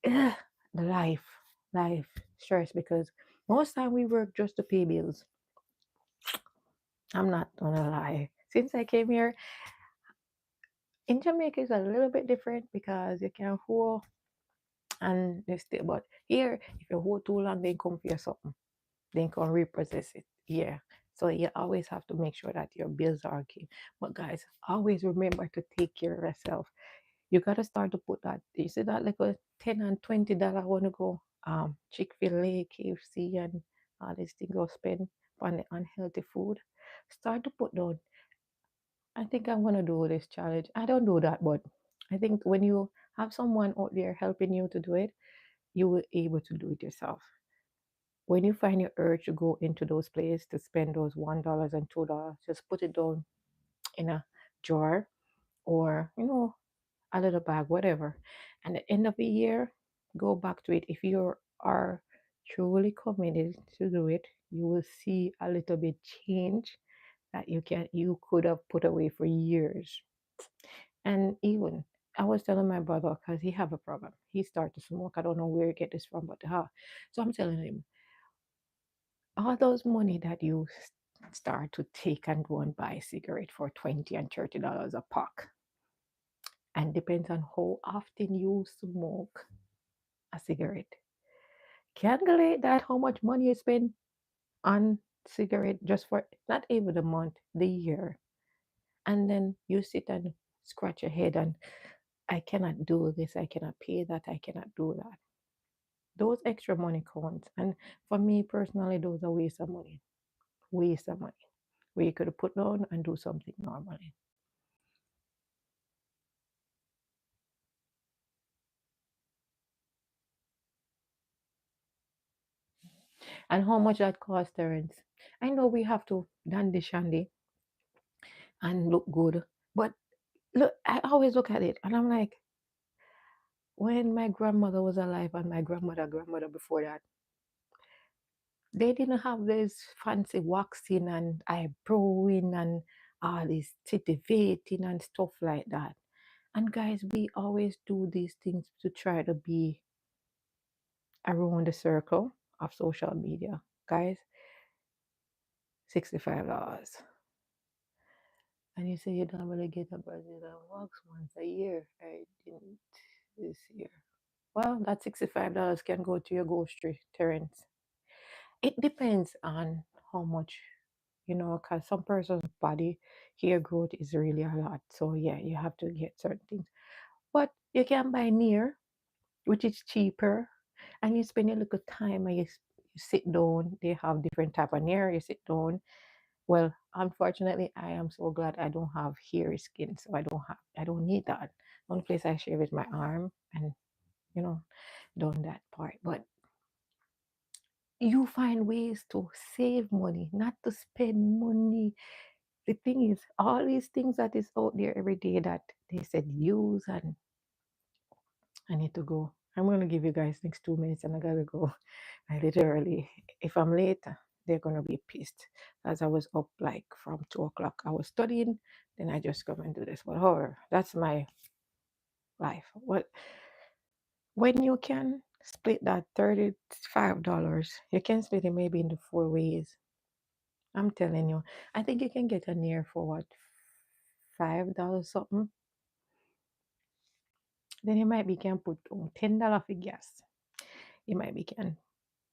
the life, life stress because most time we work just to pay bills. I'm not gonna lie. Since I came here, in Jamaica is a little bit different because you can hold and they stay. But here, if you hold too long, they come for you something. They can repossess it. Yeah. So you always have to make sure that your bills are okay. But guys, always remember to take care of yourself. You gotta start to put that. You see that like a $10 and $20 wanna go Chick-fil-A, KFC and all these things go spend on the unhealthy food. Start to put down. I think I'm gonna do this challenge. I don't do that, but I think when you have someone out there helping you to do it, you will able to do it yourself. When you find your urge to go into those places to spend those $1 and $2, just put it down in a jar or a little bag, whatever. And at the end of the year, go back to it. If you are truly committed to do it, you will see a little bit change that you could have put away for years. And even I was telling my brother because he have a problem. He started to smoke. I don't know where he get this from, but so I'm telling him all those money that you start to take and go and buy a cigarette for $20 and $30 a pack, and depends on how often you smoke a cigarette. Calculate that how much money you spend on cigarette just for not even a month, the year, and then you sit and scratch your head and I cannot do this, I cannot pay that, I cannot do that. Those extra money counts, and for me personally, those are waste of money. Waste of money where you could have put down and do something normally. And how much that cost, Terence? I know we have to dandy shandy and look good, but look, I always look at it and I'm like, when my grandmother was alive and my grandmother before that, they didn't have this fancy waxing and eyebrowing and all this titivating and stuff like that. And guys, we always do these things to try to be around the circle of social media. Guys, $65. And you say you don't really get a Brazilian wax once a year. I didn't this year. Well, that $65 can go to your grocery, Terrence. It depends on how much, because some person's body hair growth is really a lot. So yeah, you have to get certain things. But you can buy near, which is cheaper, and you spend a little time and you sit down. They have different type of near. You sit down. Well, unfortunately, I am so glad I don't have hairy skin, so I don't need that. Only place I shave is my arm, and you know, done that part. But you find ways to save money, not to spend money. The thing is, all these things that is out there every day that they said use, and I need to go. I'm gonna give you guys next 2 minutes, and I gotta go. I literally, if I'm late, they're gonna be pissed. As I was up like from 2 o'clock, I was studying, then I just come and do this. But however, that's my life. What when you can split that $35, you can split it maybe into 4 ways. I'm telling you, I think you can get a near for what, $5 something. Then you might be can put on $10 for gas. You might be can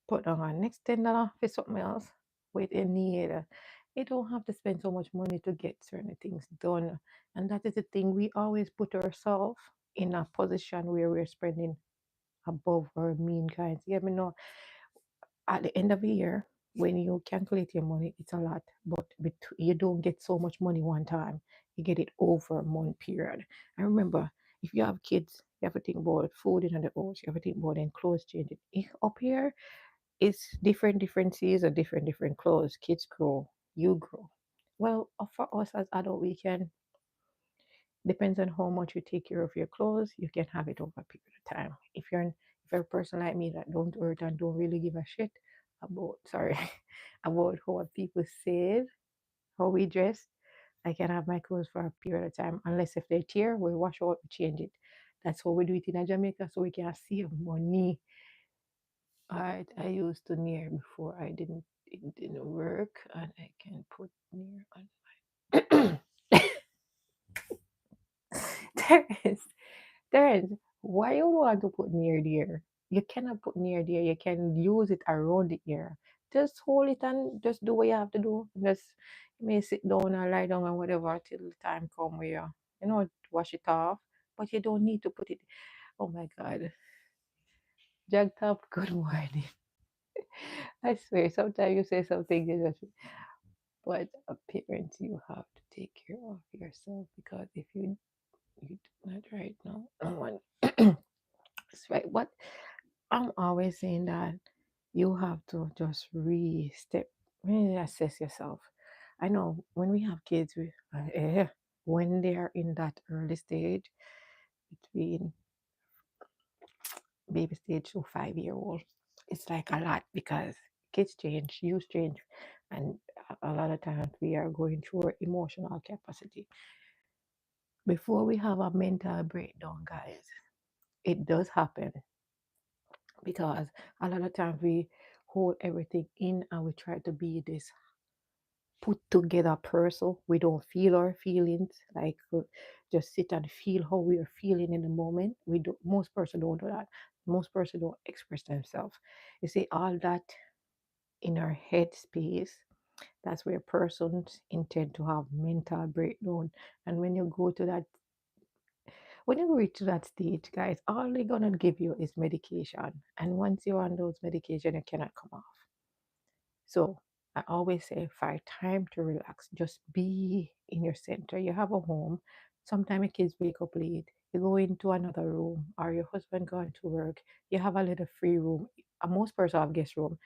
put on our next $10 for something else with a need. You don't have to spend so much money to get certain things done. And that is the thing. We always put ourselves in a position where we're spending above our mean kinds. Yeah, me know at the end of the year, when you calculate your money, it's a lot, but you don't get so much money one time. You get it over a month period. I remember if you have kids, you have to think about food in the house, you have to think about then clothes changing. Up here, it's different seasons, different clothes. Kids grow, you grow. Well, for us as adult, we can depends on how much you take care of your clothes. You can have it over a period of time. If you're a person like me that don't hurt and don't really give a shit about sorry about how people save, how we dress, I can have my clothes for a period of time. Unless if they tear, we wash out, we change it. That's how we do it in Jamaica, so we can save money. Alright, I used to near before it didn't work, and I can put near on my Terrace. Terrace, why you want to put near there? You cannot put near there. You can use it around the ear. Just hold it and just do what you have to do. Just you may sit down or lie down and whatever till the time come where wash it off. But you don't need to put it. Oh my God, Jag Top, good morning. I swear, sometimes you say something, but appearance you have to take care of yourself because if you do not right now, no one. That's right. What I'm always saying that you have to just re-step, really assess yourself. I know when we have kids, when they are in that early stage between baby stage to 5 year old, it's like a lot because kids change, you change, and a lot of times we are going through our emotional capacity. Before we have a mental breakdown, guys, it does happen because a lot of times we hold everything in and we try to be this put together person. We don't feel our feelings, like just sit and feel how we are feeling in the moment. We do Most person don't do that. Most person don't express themselves. You see, all that in our head space, that's where persons intend to have mental breakdown. And when you reach that stage, guys, all they're gonna give you is medication. And once you're on those medication, you cannot come off. So I always say find time to relax. Just be in your center. You have a home. Sometimes your kids wake up late. You go into another room, or your husband gone to work. You have a little free room. Most persons have guest room.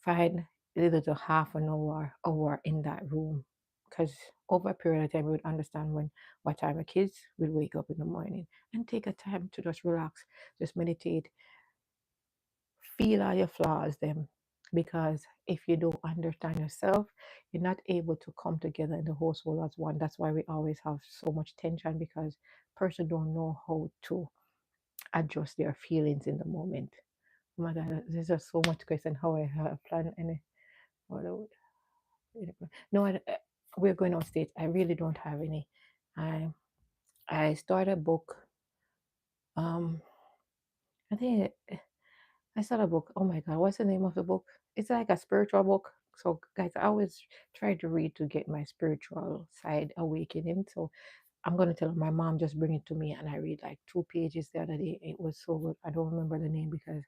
Find a little to half an hour in that room. Because over a period of time, you would understand what time the kids will wake up in the morning, and take a time to just relax, just meditate, feel all your flaws them, because if you don't understand yourself, you're not able to come together in the household as one. That's why we always have so much tension, because person don't know how to adjust their feelings in the moment. Oh my God, there's just so much question how I have planned any what I would- no, we're going on stage. I really don't have any. I I started a book. Um, I think I started a book. Oh my God, what's the name of the book? It's like a spiritual book. So guys, I always try to read to get my spiritual side awakening. So I'm gonna tell my mom just bring it to me, and I read like 2 pages the other day. It was so good. I don't remember the name because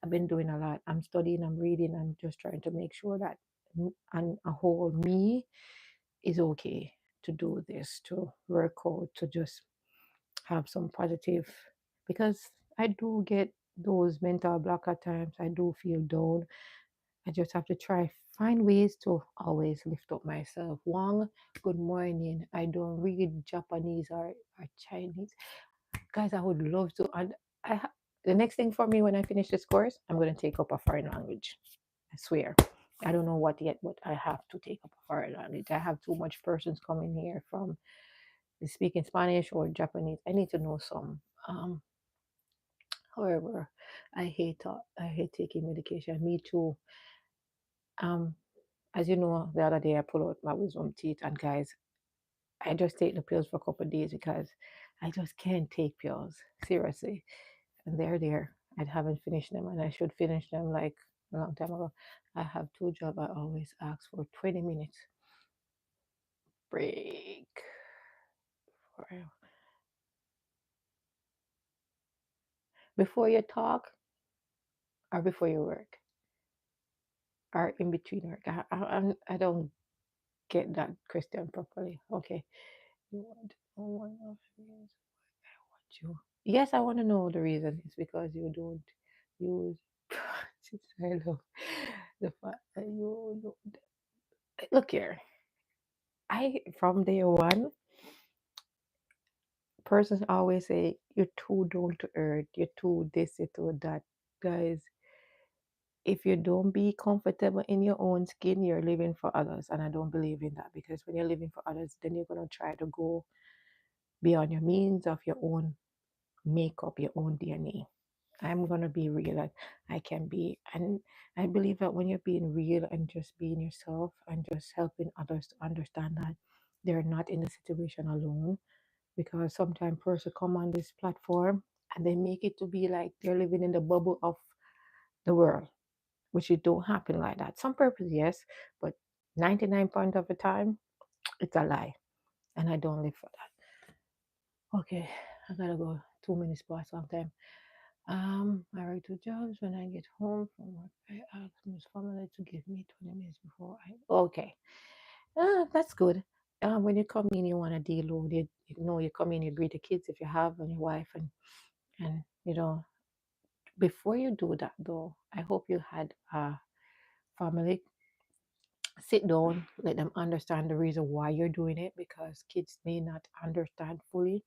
I've been doing a lot. I'm studying, I'm reading, I'm just trying to make sure that and a whole me is okay to do this, to work out, to just have some positive, because I do get those mental block at times. I do feel down. I just have to try find ways to always lift up myself. Wang, good morning. I don't read Japanese or Chinese. Guys, I would love to. And the next thing for me when I finish this course, I'm going to take up a foreign language. I swear. I don't know what yet, but I have to take up a foreign language. I have too much persons coming here from speaking Spanish or Japanese. I need to know some. However, I hate taking medication. Me too. Um, as you know, the other day I pulled out my wisdom teeth, and guys, I just take the pills for a couple of days because I just can't take pills seriously. And they're there. I haven't finished them, and I should finish them like a long time ago. I have two jobs. I always ask for 20 minutes break for, before you talk or before you work or in between work. I don't get that Christian properly. Okay. You want to know one of the reasons why I want you? Yes, I want to know the reason. It's because you don't use I love the fact that you don't. Look here. I from day one, persons always say you're too down to earth, you're too this, you're too that. Guys, if you don't be comfortable in your own skin, you're living for others. And I don't believe in that, because when you're living for others, then you're gonna try to go beyond your means of your own makeup, your own DNA. I'm gonna be real and I can be. And I believe that when you're being real and just being yourself and just helping others to understand that they're not in the situation alone, because sometimes person come on this platform and they make it to be like they're living in the bubble of the world, which it don't happen like that. Some purpose, yes, but 99% of the time, it's a lie. And I don't live for that. Okay, I gotta go 2 minutes past sometime. I work 2 jobs. When I get home from work, I ask my family to give me 20 minutes before I. Okay, that's good. When you come in, you want to deload it. You know, you come in, you greet the kids if you have, and your wife, and before you do that though, I hope you had a family sit down, let them understand the reason why you're doing it, because kids may not understand fully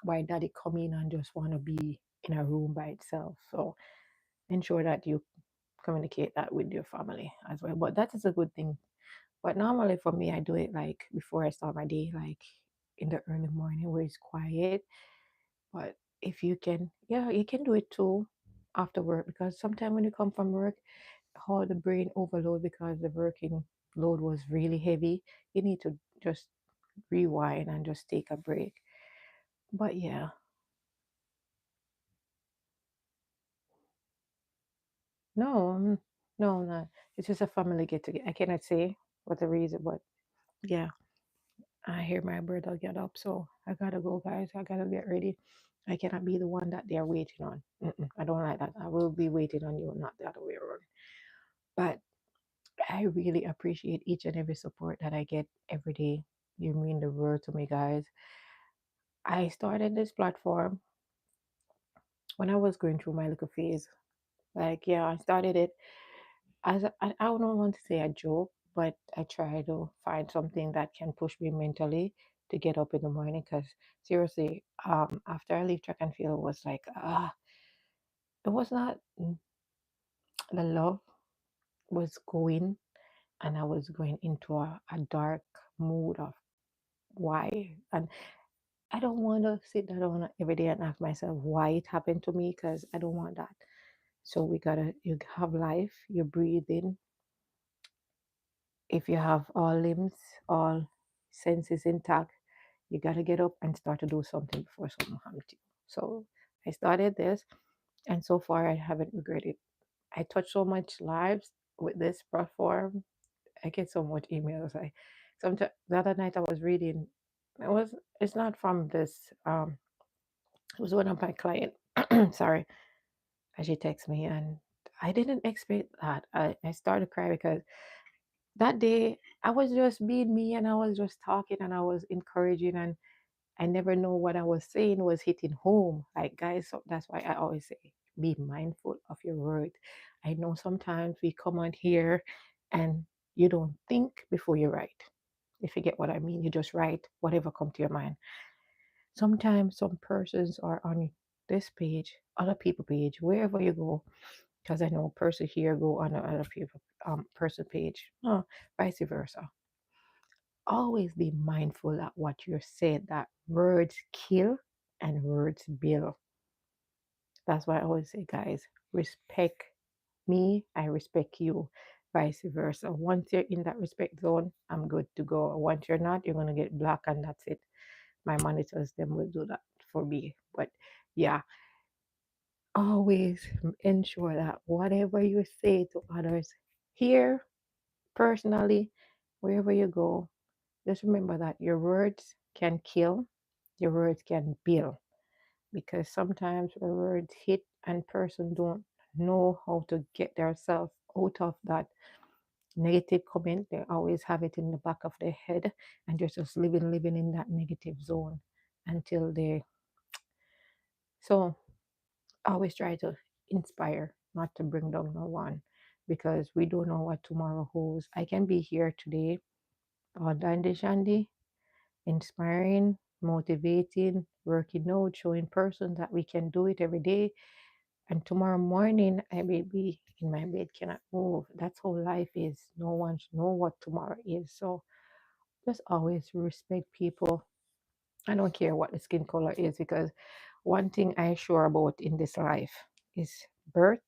why daddy come in and just want to be in a room by itself. So ensure that you communicate that with your family as well. But that is a good thing. But normally for me, I do it like before I start my day, like in the early morning where it's quiet. But if you can, yeah, you can do it too after work, because sometimes when you come from work, how the brain overload because the working load was really heavy. You need to just rewind and just take a break. But yeah, no, no, no. It's just a family get together. I cannot say what the reason, but yeah. I hear my brother get up, so I gotta go, guys. I gotta get ready. I cannot be the one that they're waiting on. I don't like that. I will be waiting on you, not the other way around. But I really appreciate each and every support that I get every day. You mean the world to me, guys. I started this platform when I was going through my little phase. Like, yeah, I started it as I don't want to say a joke, but I try to find something that can push me mentally to get up in the morning. Because seriously, after I leave track and field, it was like it was not the love was going, and I was going into a dark mood of why. And I don't want to sit down every day and ask myself why it happened to me, because I don't want that. So you have life, you breathe in. If you have all limbs, all senses intact, you got to get up and start to do something before something happens to you. So I started this, and so far I haven't regretted. I touch so much lives with this platform. I get so much emails. I sometimes the other night I was reading. It's not from this. It was one of my client. Sorry, and she texted me, and I didn't expect that. I started crying because that day I was just being me, and I was just talking, and I was encouraging, and I never know what I was saying was hitting home. Like, guys, so that's why I always say be mindful of your words. I know sometimes we come on here and you don't think before you write. If you get what I mean, you just write whatever come to your mind. Sometimes some persons are on this page, other people page, wherever you go, because I know a person here go on other people person page, vice versa. Always be mindful at what you're saying, that words kill and words build. That's why I always say, guys, respect me, I respect you, vice versa. Once you're in that respect zone, I'm good to go. Once you're not, you're going to get blocked, and that's it. My monitors, them will do that for me. But yeah, always ensure that whatever you say to others here, personally, wherever you go, just remember that your words can kill, your words can build, because sometimes our words hit and person don't know how to get themselves out of that negative comment. They always have it in the back of their head, and they're just living in that negative zone until they. So always try to inspire, not to bring down no one, because we don't know what tomorrow holds. I can be here today, Dandy Shandy, inspiring, motivating, working out, showing person that we can do it every day. And tomorrow morning, I may be in my bed, cannot move. That's how life is. No one know what tomorrow is. So just always respect people. I don't care what the skin color is, because one thing I sure about in this life is birth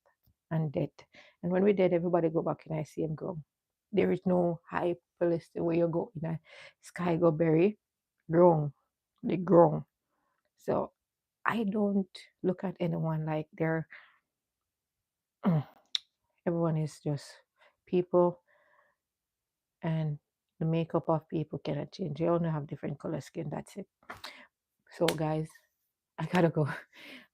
and death. And when we're dead, everybody go back in I see him go. There is no high felicity where you go in a sky go berry, grown, they grown. So I don't look at anyone like they're everyone is just people, and the makeup of people cannot change. They only have different color skin. That's it. So guys, I gotta go.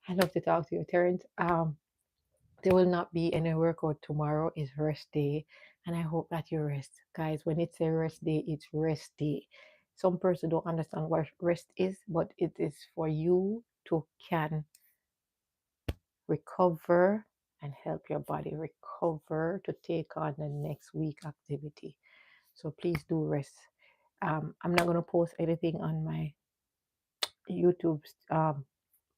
I love to talk to you, Terrence. There will not be any workout tomorrow. Is rest day, and I hope that you rest, guys. When it's a rest day, it's rest day. Some person don't understand what rest is, but it is for you to can recover and help your body recover to take on the next week activity. So please do rest. I'm not gonna post anything on my YouTube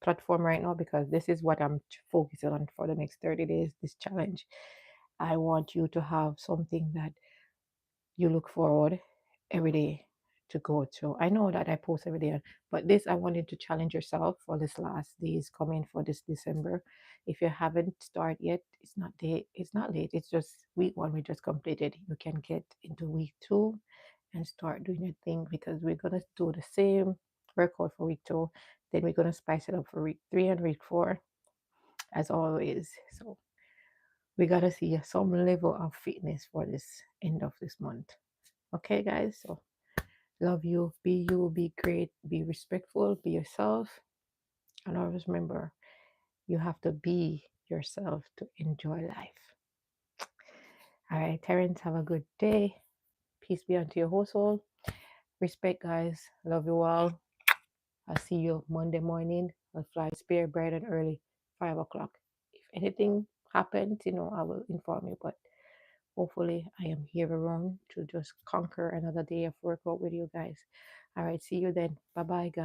platform right now, because this is what I'm focusing on for the next 30 days. This challenge. I want you to have something that you look forward every day to go to. I know that I post every day, but this I wanted to challenge yourself for this last days coming for this December. If you haven't started yet, it's not late. It's not late. It's just week one we just completed. You can get into week two and start doing your thing, because we're gonna do the same workout for week two. Then we're gonna spice it up for week three and week four, as always. So we gotta see some level of fitness for this end of this month. Okay, guys. So love you, be great, be respectful, be yourself, and always remember you have to be yourself to enjoy life. All right, Terrence, have a good day. Peace be unto your household. Respect, guys. Love you all. I'll see you Monday morning. I'll fly spare bright and early, 5 o'clock. If anything happens, I will inform you. But hopefully, I am here around to just conquer another day of workout with you guys. All right, see you then. Bye bye, guys.